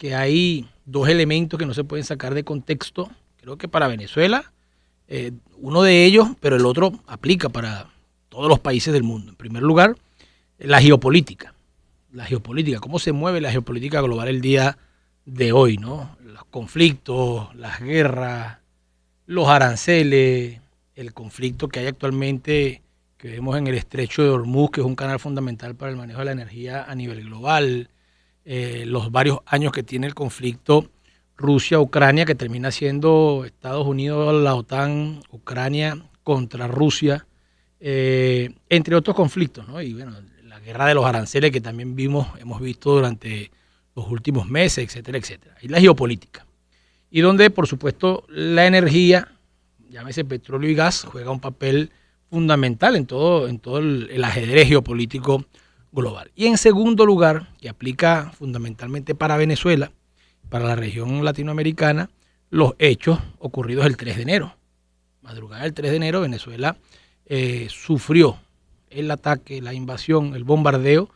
que hay dos elementos que no se pueden sacar de contexto. Creo que para Venezuela, uno de ellos, pero el otro aplica para todos los países del mundo. En primer lugar, la geopolítica. La geopolítica, cómo se mueve la geopolítica global el día de hoy, ¿no? Los conflictos, las guerras, los aranceles, el conflicto que hay actualmente, que vemos en el estrecho de Hormuz, que es un canal fundamental para el manejo de la energía a nivel global, los varios años que tiene el conflicto Rusia-Ucrania, que termina siendo Estados Unidos, la OTAN, Ucrania contra Rusia, entre otros conflictos, ¿no? Y bueno, la guerra de los aranceles que también hemos visto durante los últimos meses, etcétera, etcétera. Y la geopolítica. Y donde, por supuesto, la energía, llámese petróleo y gas, juega un papel fundamental en todo el ajedrez geopolítico global. Y en segundo lugar, que aplica fundamentalmente para Venezuela, para la región latinoamericana, los hechos ocurridos el 3 de enero. Madrugada del 3 de enero, Venezuela sufrió el ataque, la invasión, el bombardeo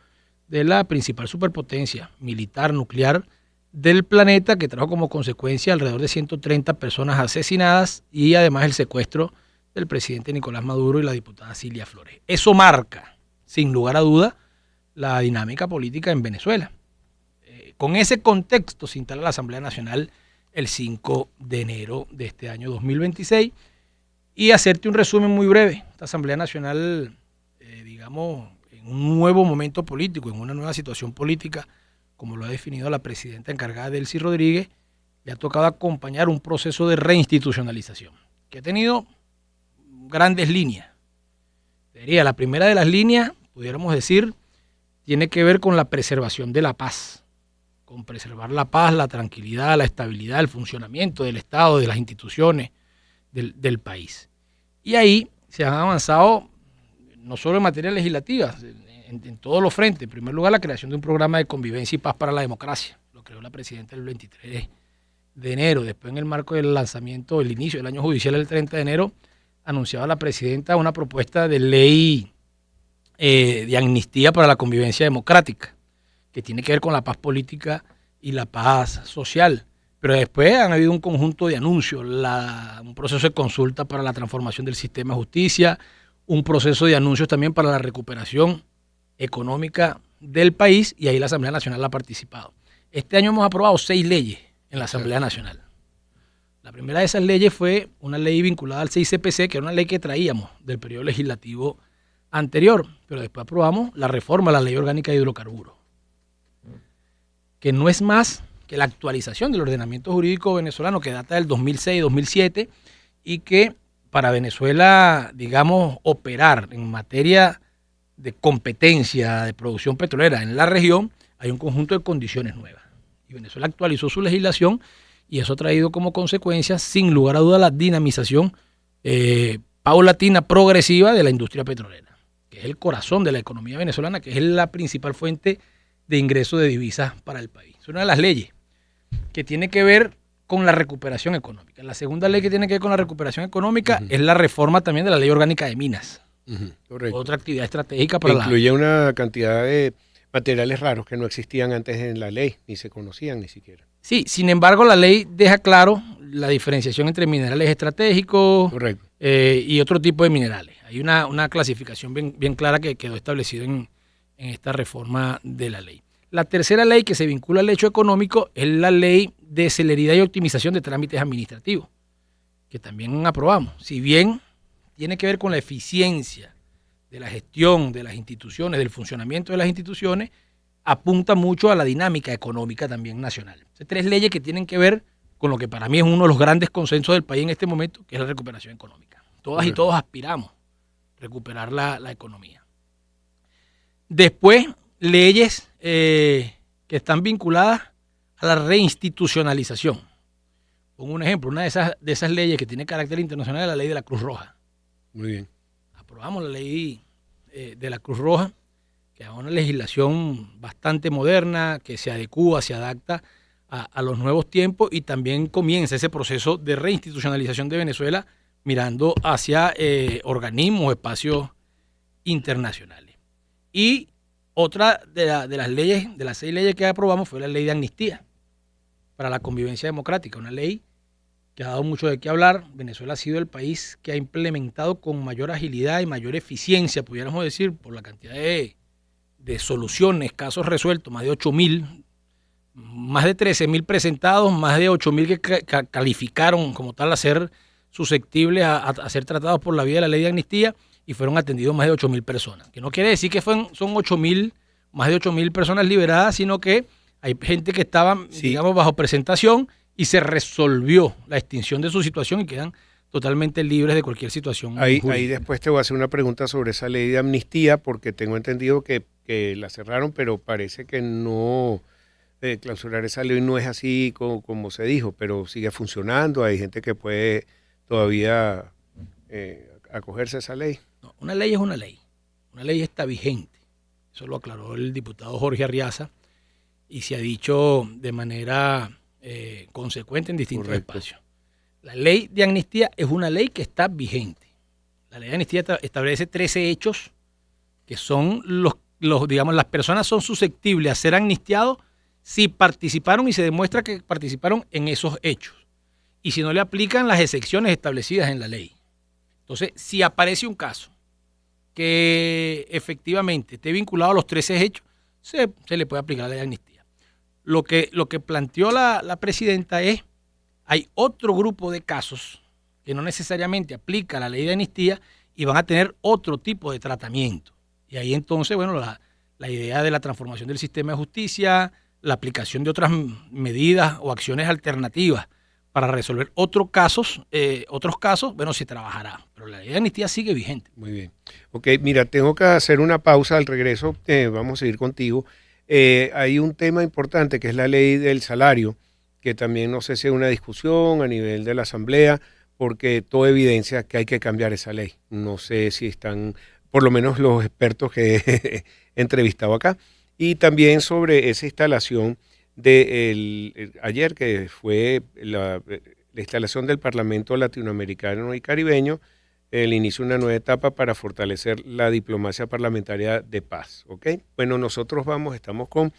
de la principal superpotencia militar nuclear del planeta, que trajo como consecuencia alrededor de 130 personas asesinadas y además el secuestro del presidente Nicolás Maduro y la diputada Cilia Flores. Eso marca, sin lugar a duda, la dinámica política en Venezuela. Con ese contexto se instala la Asamblea Nacional el 5 de enero de este año 2026. Y hacerte un resumen muy breve. Esta Asamblea Nacional, digamos, en un nuevo momento político, en una nueva situación política, como lo ha definido la presidenta encargada Delcy Rodríguez, le ha tocado acompañar un proceso de reinstitucionalización, que ha tenido grandes líneas. La primera de las líneas, pudiéramos decir, tiene que ver con la preservación de la paz, con preservar la paz, la tranquilidad, la estabilidad, el funcionamiento del Estado, de las instituciones del país. Y ahí se han avanzado no solo en materia legislativa, en todos los frentes. En primer lugar, la creación de un programa de convivencia y paz para la democracia. Lo creó la presidenta el 23 de enero. Después, en el marco del lanzamiento, el inicio del año judicial el 30 de enero, anunciaba la presidenta una propuesta de ley de amnistía para la convivencia democrática, que tiene que ver con la paz política y la paz social. Pero después han habido un conjunto de anuncios, un proceso de consulta para la transformación del sistema de justicia, un proceso de anuncios también para la recuperación económica del país, y ahí la Asamblea Nacional ha participado. Este año hemos aprobado 6 leyes en la Asamblea Nacional. La primera de esas leyes fue una ley vinculada al 6CPC, que era una ley que traíamos del periodo legislativo anterior, pero después aprobamos la reforma a la Ley Orgánica de Hidrocarburos, que no es más que la actualización del ordenamiento jurídico venezolano, que data del 2006-2007, y que para Venezuela, digamos, operar en materia de competencia de producción petrolera en la región, hay un conjunto de condiciones nuevas. Y Venezuela actualizó su legislación y eso ha traído como consecuencia, sin lugar a duda, la dinamización paulatina, progresiva de la industria petrolera, que es el corazón de la economía venezolana, que es la principal fuente de ingresos de divisas para el país. Es una de las leyes que tiene que ver con la recuperación económica. La segunda ley que tiene que ver con la recuperación económica es la reforma también de la Ley Orgánica de Minas. Correcto. Otra actividad estratégica para incluye una cantidad de materiales raros que no existían antes en la ley, ni se conocían ni siquiera. Sí, sin embargo, la ley deja claro la diferenciación entre minerales estratégicos y otro tipo de minerales. Hay una clasificación bien clara que quedó establecida en esta reforma de la ley. La tercera ley que se vincula al hecho económico es la Ley de Celeridad y Optimización de Trámites Administrativos, que también aprobamos. Si bien tiene que ver con la eficiencia de la gestión de las instituciones, del funcionamiento de las instituciones, apunta mucho a la dinámica económica también nacional. Son 3 leyes que tienen que ver con lo que para mí es uno de los grandes consensos del país en este momento, que es la recuperación económica. Todas y todos aspiramos a recuperar la economía. Después, leyes que están vinculadas a la reinstitucionalización. Pongo un ejemplo, una de esas leyes que tiene carácter internacional es la ley de la Cruz Roja. Muy bien. Aprobamos la ley de la Cruz Roja, que es una legislación bastante moderna, que se adecúa, se adapta a los nuevos tiempos, y también comienza ese proceso de reinstitucionalización de Venezuela mirando hacia organismos, espacios internacionales. Y otra de las leyes, de las 6 leyes que aprobamos, fue la ley de amnistía, para la convivencia democrática, una ley que ha dado mucho de qué hablar. Venezuela ha sido el país que ha implementado con mayor agilidad y mayor eficiencia, pudiéramos decir, por la cantidad de soluciones, casos resueltos, más de 8.000, más de 13.000 presentados, más de 8.000 que calificaron como tal a ser susceptibles a ser tratados por la vía de la ley de amnistía, y fueron atendidos más de 8.000 personas. Que no quiere decir que son 8.000, más de 8.000 personas liberadas, sino que hay gente que estaba, Sí. digamos, bajo presentación y se resolvió la extinción de su situación y quedan totalmente libres de cualquier situación Ahí jurídica. después te voy a hacer una pregunta sobre esa ley de amnistía, porque tengo entendido que la cerraron, pero parece que no, clausurar esa ley no es así como se dijo, pero sigue funcionando. Hay gente que puede todavía acogerse a esa ley. No, una ley es una ley. Una ley está vigente. Eso lo aclaró el diputado Jorge Arriaza y se ha dicho de manera consecuente en distintos Correcto. espacios. La ley de amnistía es una ley que está vigente. La ley de amnistía establece 13 hechos que son digamos, las personas son susceptibles a ser amnistiados si participaron y se demuestra que participaron en esos hechos. Y si no le aplican las excepciones establecidas en la ley. Entonces, si aparece un caso que efectivamente esté vinculado a los 13 hechos, se le puede aplicar la ley de amnistía. Lo que planteó la presidenta es, hay otro grupo de casos que no necesariamente aplica la ley de amnistía y van a tener otro tipo de tratamiento. Y ahí entonces, bueno, la idea de la transformación del sistema de justicia, la aplicación de otras medidas o acciones alternativas para resolver otros casos, bueno, se trabajará. Pero la ley de amnistía sigue vigente. Muy bien. Ok, mira, tengo que hacer una pausa al regreso. Vamos a seguir contigo. Hay un tema importante que es la ley del salario, que también no sé si es una discusión a nivel de la Asamblea, porque todo evidencia que hay que cambiar esa ley. No sé si están, por lo menos los expertos que he entrevistado acá. Y también sobre esa instalación de ayer, que fue la instalación del Parlamento Latinoamericano y Caribeño, el inicio de una nueva etapa para fortalecer la diplomacia parlamentaria de paz. ¿Ok? Bueno, nosotros estamos con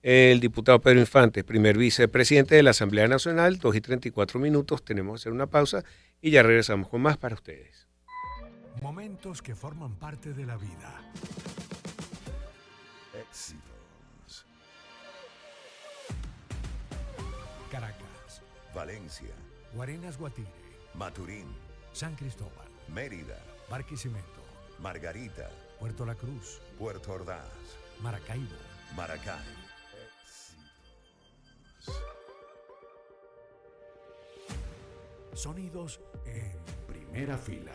el diputado Pedro Infante, primer vicepresidente de la Asamblea Nacional, 2:34. Tenemos que hacer una pausa y ya regresamos con más para ustedes. Momentos que forman parte de la vida. Éxitos. Caracas, Valencia, Guarenas, Guatire, Maturín, San Cristóbal, Mérida, Barquisimeto, Margarita, Puerto La Cruz, Puerto Ordaz, Maracaibo. Maracay. Sonidos en primera fila.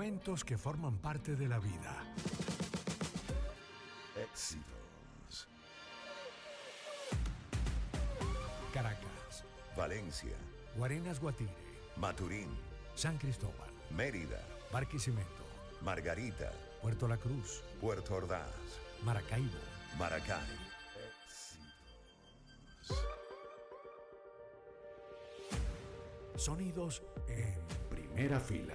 Momentos que forman parte de la vida. Éxitos. Caracas, Valencia. Guarenas Guatire, Maturín. San Cristóbal, Mérida. Barquisimeto, Margarita. Puerto La Cruz, Puerto Ordaz. Maracaibo, Maracay. sonidos en primera fila.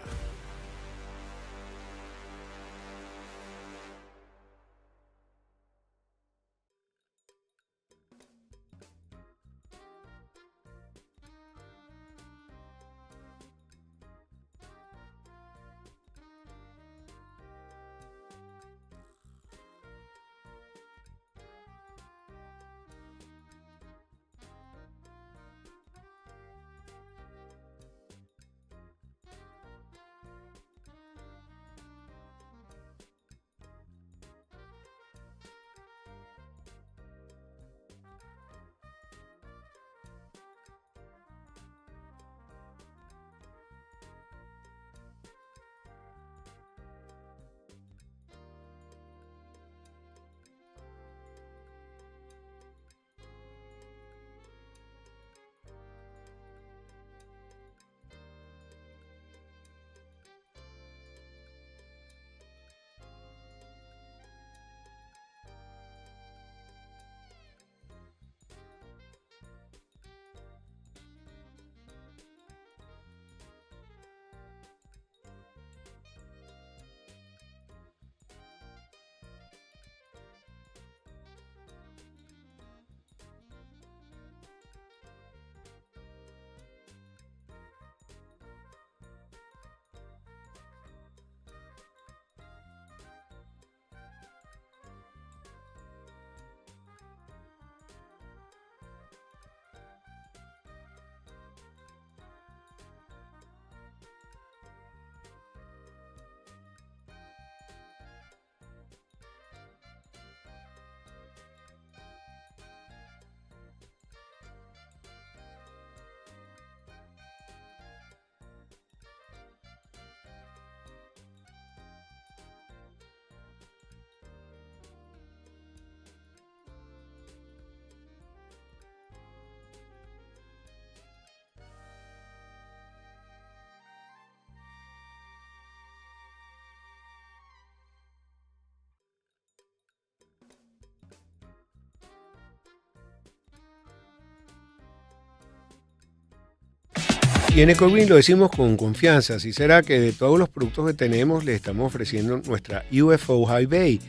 Y en EcoGreen lo decimos con confianza, así será que de todos los productos que tenemos le estamos ofreciendo nuestra UFO High Bay,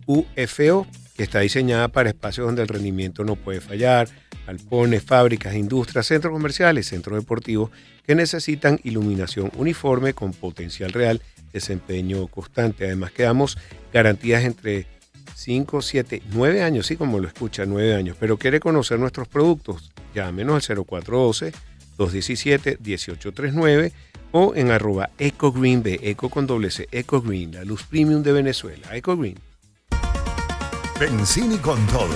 UFO, que está diseñada para espacios donde el rendimiento no puede fallar, galpones, fábricas, industrias, centros comerciales, centros deportivos que necesitan iluminación uniforme con potencial real, desempeño constante. Además que damos garantías entre 5, 7, 9 años, sí, como lo escucha, 9 años, pero quiere conocer nuestros productos, llámenos al 0412-217-1839 o en @EcoGreenB, Eco con doble C, EcoGreen, la luz premium de Venezuela, EcoGreen. Benzini con todo.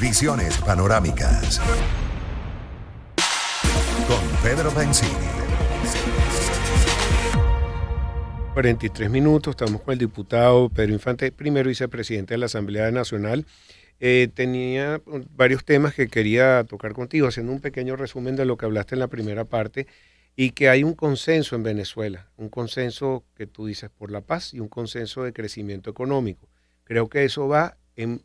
Visiones panorámicas. Con Pedro Benzini. 43 minutos, estamos con el diputado Pedro Infante, primero vicepresidente de la Asamblea Nacional. Tenía varios temas que quería tocar contigo, haciendo un pequeño resumen de lo que hablaste en la primera parte, y que hay un consenso en Venezuela, un consenso que tú dices por la paz y un consenso de crecimiento económico. Creo que eso va en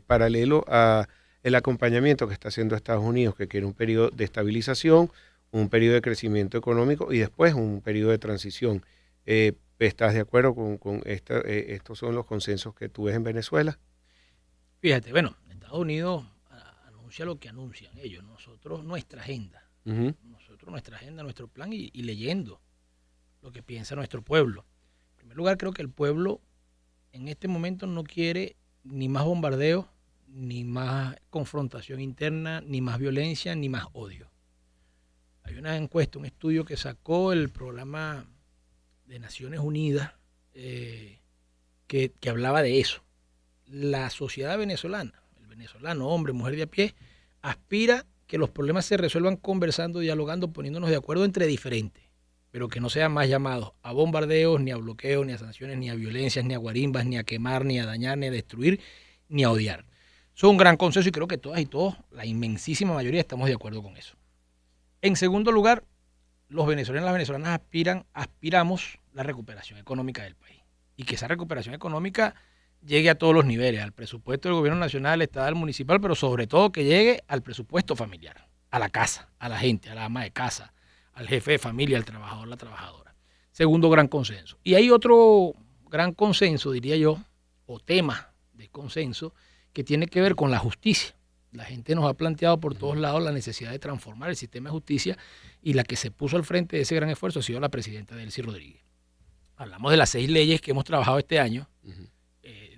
paralelo a el acompañamiento que está haciendo Estados Unidos, que quiere un periodo de estabilización, un periodo de crecimiento económico y después un periodo de transición. ¿Estás de acuerdo con estos son los consensos que tú ves en Venezuela? Fíjate, bueno, Estados Unidos anuncia lo que anuncian ellos, nosotros nuestra agenda, nuestro plan y leyendo lo que piensa nuestro pueblo. En primer lugar, creo que el pueblo en este momento no quiere ni más bombardeos, ni más confrontación interna, ni más violencia, ni más odio. Hay una encuesta, un estudio que sacó el programa de Naciones Unidas que hablaba de eso. La sociedad venezolana, el venezolano, hombre, mujer de a pie, aspira que los problemas se resuelvan conversando, dialogando, poniéndonos de acuerdo entre diferentes. pero que no sean más llamados a bombardeos, ni a bloqueos, ni a sanciones, ni a violencias, ni a guarimbas, ni a quemar, ni a dañar, ni a destruir, ni a odiar. Eso es un gran consenso y creo que todas y todos, la inmensísima mayoría, estamos de acuerdo con eso. En segundo lugar, los venezolanos y las venezolanas aspiramos la recuperación económica del país y que esa recuperación económica llegue a todos los niveles, al presupuesto del gobierno nacional, estatal, municipal, pero sobre todo que llegue al presupuesto familiar, a la casa, a la gente, a la ama de casa, al jefe de familia, al trabajador, la trabajadora. Segundo gran consenso. Y hay otro gran consenso, diría yo, o tema de consenso, que tiene que ver con la justicia. La gente nos ha planteado por todos lados la necesidad de transformar el sistema de justicia y la que se puso al frente de ese gran esfuerzo ha sido la presidenta Delcy Rodríguez. Hablamos de las 6 leyes que hemos trabajado este año,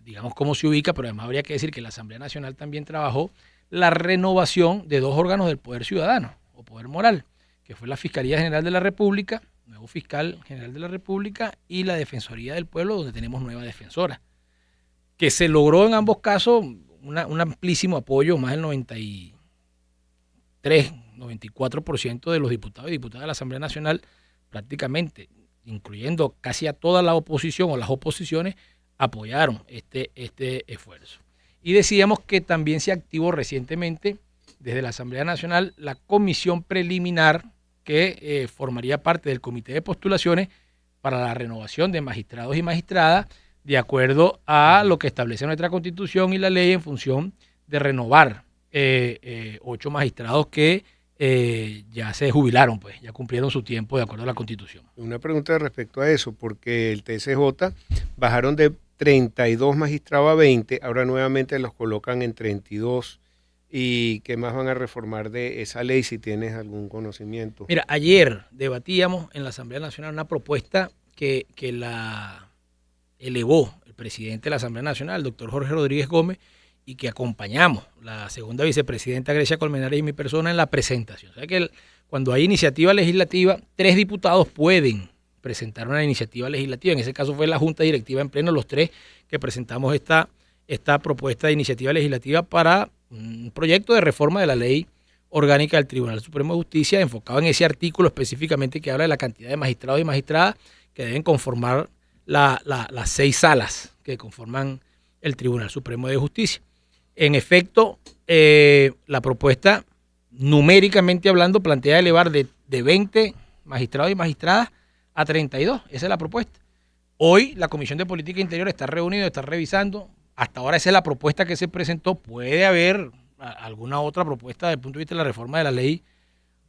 digamos cómo se ubica, pero además habría que decir que la Asamblea Nacional también trabajó la renovación de 2 órganos del poder ciudadano o poder moral, que fue la Fiscalía General de la República, nuevo fiscal general de la República, y la Defensoría del Pueblo, donde tenemos nueva defensora, que se logró en ambos casos un amplísimo apoyo, más del 94% de los diputados y diputadas de la Asamblea Nacional, prácticamente, incluyendo casi a toda la oposición o las oposiciones, apoyaron este esfuerzo. Y decíamos que también se activó recientemente desde la Asamblea Nacional la comisión preliminar que formaría parte del comité de postulaciones para la renovación de magistrados y magistradas de acuerdo a lo que establece nuestra Constitución y la ley en función de renovar 8 magistrados que ya se jubilaron, pues ya cumplieron su tiempo de acuerdo a la Constitución. Una pregunta respecto a eso, porque el TSJ bajaron de 32 magistrados a 20, ahora nuevamente los colocan en 32. ¿Y qué más van a reformar de esa ley si tienes algún conocimiento? Mira, ayer debatíamos en la Asamblea Nacional una propuesta que la elevó el presidente de la Asamblea Nacional, el doctor Jorge Rodríguez Gómez, y que acompañamos la segunda vicepresidenta Grecia Colmenares y mi persona en la presentación. O sea que cuando hay iniciativa legislativa, 3 diputados pueden presentar una iniciativa legislativa. En ese caso fue la Junta Directiva en pleno, los 3 que presentamos esta propuesta de iniciativa legislativa para un proyecto de reforma de la ley orgánica del Tribunal Supremo de Justicia, enfocado en ese artículo específicamente que habla de la cantidad de magistrados y magistradas que deben conformar las 6 salas que conforman el Tribunal Supremo de Justicia. En efecto, la propuesta, numéricamente hablando, plantea elevar de 20 magistrados y magistradas a 32. Esa es la propuesta. Hoy la Comisión de Política Interior está reunida, está revisando. Hasta ahora esa es la propuesta que se presentó. Puede haber alguna otra propuesta desde el punto de vista de la reforma de la ley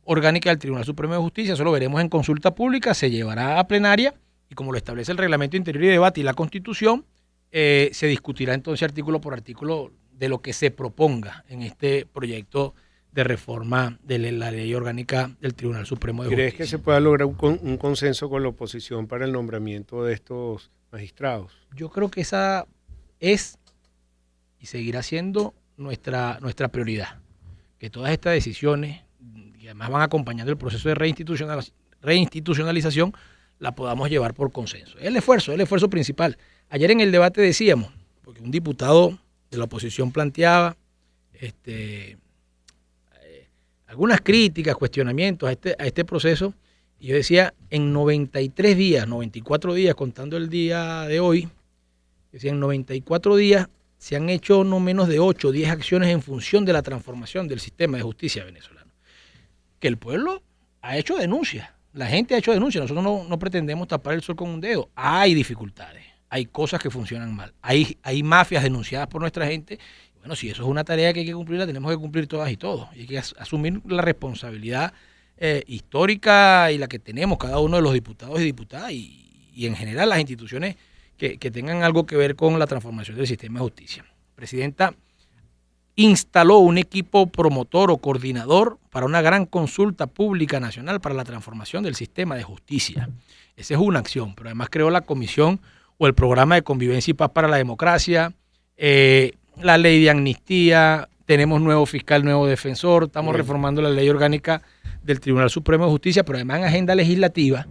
orgánica del Tribunal Supremo de Justicia. Eso lo veremos en consulta pública, se llevará a plenaria y como lo establece el Reglamento Interior y Debate y la Constitución, se discutirá entonces artículo por artículo de lo que se proponga en este proyecto de reforma de la ley orgánica del Tribunal Supremo de Justicia. ¿Crees que se pueda lograr un consenso con la oposición para el nombramiento de estos magistrados? Yo creo que esa es y seguirá siendo nuestra prioridad. Que todas estas decisiones, que además van acompañando el proceso de reinstitucionalización, la podamos llevar por consenso. Es el esfuerzo principal. Ayer en el debate decíamos, porque un diputado de la oposición planteaba algunas críticas, cuestionamientos a este proceso, y yo decía, en 93 días, 94 días, contando el día de hoy, decía, en 94 días se han hecho no menos de 8 o 10 acciones en función de la transformación del sistema de justicia venezolano. Que el pueblo ha hecho denuncias, la gente ha hecho denuncias, nosotros no pretendemos tapar el sol con un dedo. Hay dificultades, hay cosas que funcionan mal, hay mafias denunciadas por nuestra gente. Bueno, si eso es una tarea que hay que cumplir, la tenemos que cumplir todas y todos. Y hay que asumir la responsabilidad histórica y la que tenemos cada uno de los diputados y diputadas y en general las instituciones que tengan algo que ver con la transformación del sistema de justicia. La presidenta instaló un equipo promotor o coordinador para una gran consulta pública nacional para la transformación del sistema de justicia. Esa es una acción, pero además creó la comisión o el programa de convivencia y paz para la democracia, la ley de amnistía, tenemos nuevo fiscal, nuevo defensor, estamos reformando la ley orgánica del Tribunal Supremo de Justicia, pero además en agenda legislativa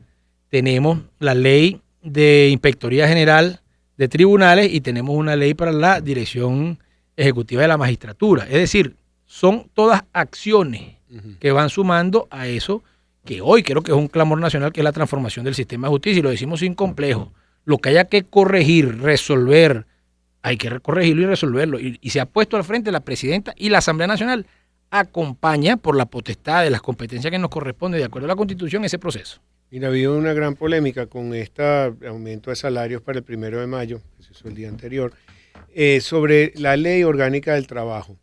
tenemos la ley de Inspectoría General de Tribunales y tenemos una ley para la Dirección Ejecutiva de la Magistratura. Es decir, son todas acciones que van sumando a eso que hoy creo que es un clamor nacional, que es la transformación del sistema de justicia, y lo decimos sin complejo. Lo que haya que corregir, resolver, hay que corregirlo y resolverlo. Y se ha puesto al frente la presidenta y la Asamblea Nacional acompaña por la potestad de las competencias que nos corresponde de acuerdo a la Constitución ese proceso. Mira, ha habido una gran polémica con este aumento de salarios para el 1 de mayo, que se hizo el día anterior, sobre la ley orgánica del trabajo,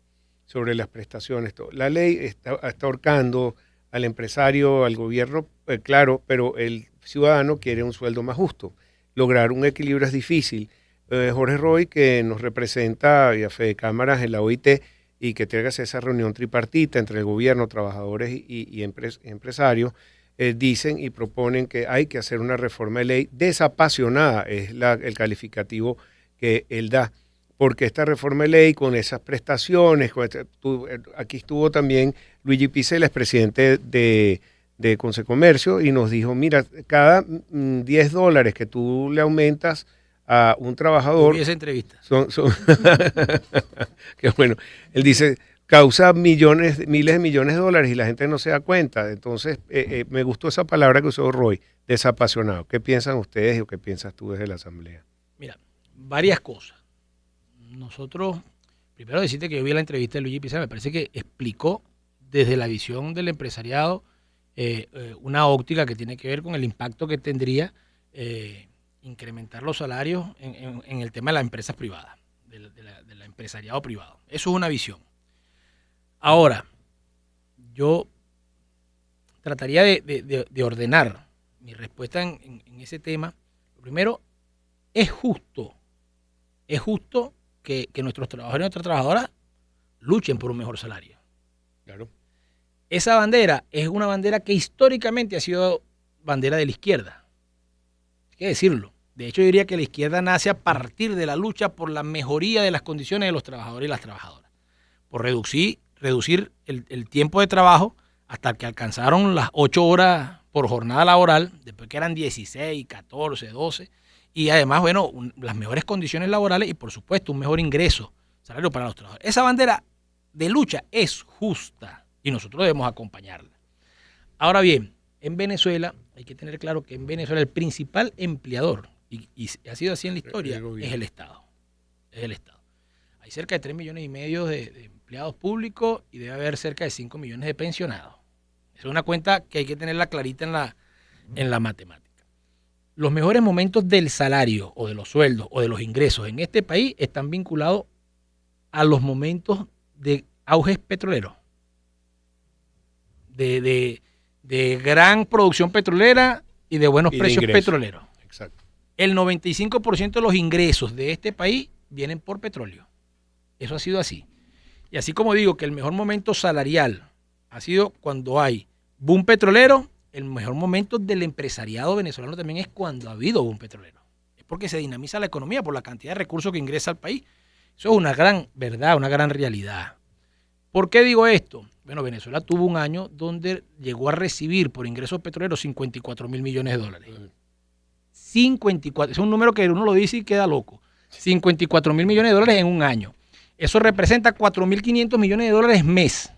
sobre las prestaciones. Todo. La ley está ahorcando al empresario, al gobierno, claro, pero el ciudadano quiere un sueldo más justo. Lograr un equilibrio es difícil. Jorge Roy, que nos representa y a Fede Cámaras en la OIT, y que tenga esa reunión tripartita entre el gobierno, trabajadores y empresarios, dicen y proponen que hay que hacer una reforma de ley desapasionada, es el calificativo que él da, porque esta reforma de ley con esas prestaciones, aquí estuvo también Luigi Piccella, expresidente de Consecomercio, y nos dijo, mira, cada $10 que tú le aumentas a un trabajador... Y esa entrevista. Qué bueno. Él dice, causa miles de millones de dólares y la gente no se da cuenta. Entonces, me gustó esa palabra que usó Roy, desapasionado. ¿Qué piensan ustedes o qué piensas tú desde la Asamblea? Mira, varias cosas. Nosotros, primero decirte que yo vi la entrevista de Luigi Piccella, me parece que explicó desde la visión del empresariado una óptica que tiene que ver con el impacto que tendría incrementar los salarios en el tema de las empresas privadas, del empresariado privado. Eso es una visión. Ahora, yo trataría de ordenar mi respuesta en ese tema. Lo primero, es justo que nuestros trabajadores y nuestras trabajadoras luchen por un mejor salario. Claro. Esa bandera es una bandera que históricamente ha sido bandera de la izquierda. Hay que decirlo. De hecho, yo diría que la izquierda nace a partir de la lucha por la mejoría de las condiciones de los trabajadores y las trabajadoras. Por reducir el tiempo de trabajo hasta que alcanzaron las 8 horas por jornada laboral, después que eran 16, 14, 12, y además, bueno, las mejores condiciones laborales y, por supuesto, un mejor ingreso, salario para los trabajadores. Esa bandera de lucha es justa y nosotros debemos acompañarla. Ahora bien, en Venezuela, hay que tener claro que en Venezuela el principal empleador, y ha sido así en la historia, es el Estado. Es el Estado. Hay cerca de 3,5 millones de empleados públicos y debe haber cerca de 5 millones de pensionados. Es una cuenta que hay que tenerla clarita en la matemática. Los mejores momentos del salario o de los sueldos o de los ingresos en este país están vinculados a los momentos de auge petrolero, de gran producción petrolera y de buenos precios petroleros. Exacto. El 95% de los ingresos de este país vienen por petróleo. Eso ha sido así. Y así como digo que el mejor momento salarial ha sido cuando hay boom petrolero, el mejor momento del empresariado venezolano también es cuando ha habido boom petrolero. Es porque se dinamiza la economía por la cantidad de recursos que ingresa al país. Eso es una gran verdad, una gran realidad. ¿Por qué digo esto? Bueno, Venezuela tuvo un año donde llegó a recibir por ingresos petroleros 54,000 millones de dólares. 54, es un número que uno lo dice y queda loco. 54,000 millones de dólares en un año. Eso representa 4.500 millones de dólares mes.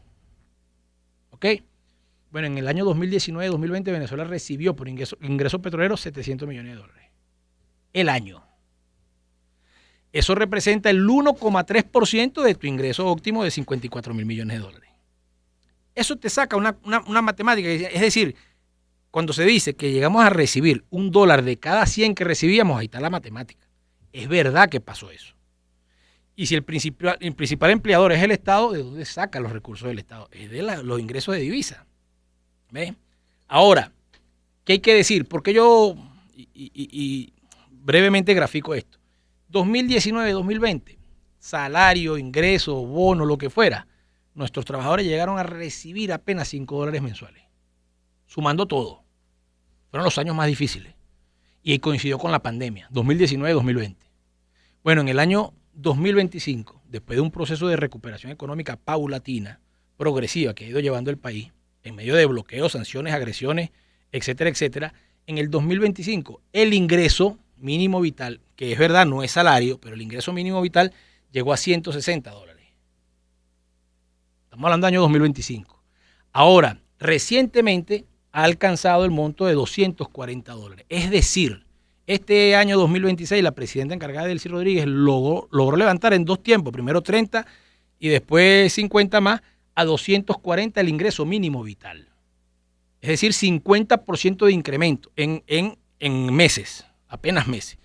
¿Ok? Bueno, en el año 2019-2020 Venezuela recibió por ingresos petroleros 700 millones de dólares. El año. Eso representa el 1,3% de tu ingreso óptimo de 54,000 millones de dólares. Eso te saca una matemática. Es decir, cuando se dice que llegamos a recibir $1 de cada 100 que recibíamos, ahí está la matemática. Es verdad que pasó eso. Y si el principal empleador es el Estado, ¿de dónde saca los recursos del Estado? Es de los ingresos de divisa. ¿Ve? Ahora, ¿qué hay que decir? Porque yo y brevemente grafico esto. 2019-2020, salario, ingreso, bono, lo que fuera, nuestros trabajadores llegaron a recibir apenas $5 mensuales, sumando todo. Fueron los años más difíciles. Y coincidió con la pandemia, 2019-2020. Bueno, en el año 2025, después de un proceso de recuperación económica paulatina, progresiva, que ha ido llevando el país, en medio de bloqueos, sanciones, agresiones, etcétera, etcétera, en el 2025, el ingreso mínimo vital, que es verdad, no es salario, pero el ingreso mínimo vital llegó a $160. Estamos hablando del año 2025. Ahora, recientemente, ha alcanzado el monto de $240. Es decir, este año 2026 la presidenta encargada, Delcy Rodríguez, logró levantar en 2 tiempos, primero 30 y después 50 más, a 240 el ingreso mínimo vital. Es decir, 50% de incremento en meses, apenas meses.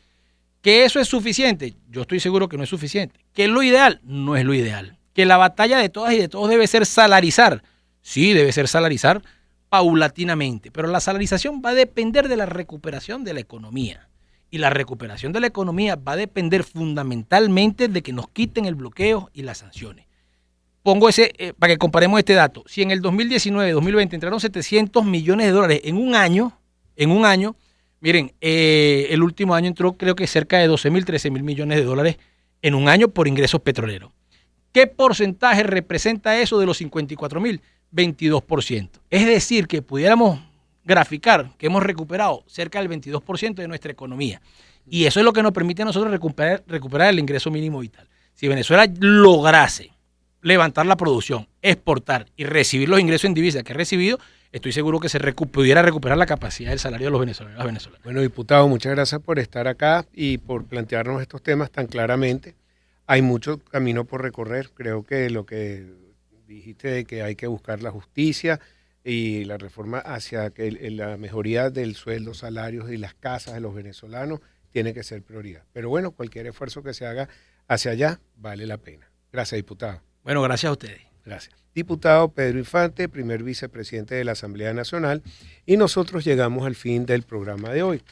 ¿Que eso es suficiente? Yo estoy seguro que no es suficiente. ¿Que es lo ideal? No es lo ideal. ¿Que la batalla de todas y de todos debe ser salarizar? Sí, debe ser salarizar paulatinamente, pero la salarización va a depender de la recuperación de la economía. Y la recuperación de la economía va a depender fundamentalmente de que nos quiten el bloqueo y las sanciones. Pongo para que comparemos este dato. Si en el 2019-2020 entraron $700 millones en un año, miren, el último año entró creo que cerca de 12.000, 13.000 millones de dólares en un año por ingresos petroleros. ¿Qué porcentaje representa eso de los 54.000? 22%. Es decir, que pudiéramos graficar que hemos recuperado cerca del 22% de nuestra economía. Y eso es lo que nos permite a nosotros recuperar el ingreso mínimo vital. Si Venezuela lograse levantar la producción, exportar y recibir los ingresos en divisa que ha recibido, estoy seguro que se pudiera recuperar la capacidad del salario de los venezolanos. Bueno, diputado, muchas gracias por estar acá y por plantearnos estos temas tan claramente. Hay mucho camino por recorrer. Creo que lo que dijiste de que hay que buscar la justicia y la reforma hacia que la mejoría del sueldo, salarios y las casas de los venezolanos tiene que ser prioridad. Pero bueno, cualquier esfuerzo que se haga hacia allá vale la pena. Gracias, diputado. Bueno, gracias a ustedes. Gracias. Diputado Pedro Infante, primer vicepresidente de la Asamblea Nacional, y nosotros llegamos al fin del programa de hoy.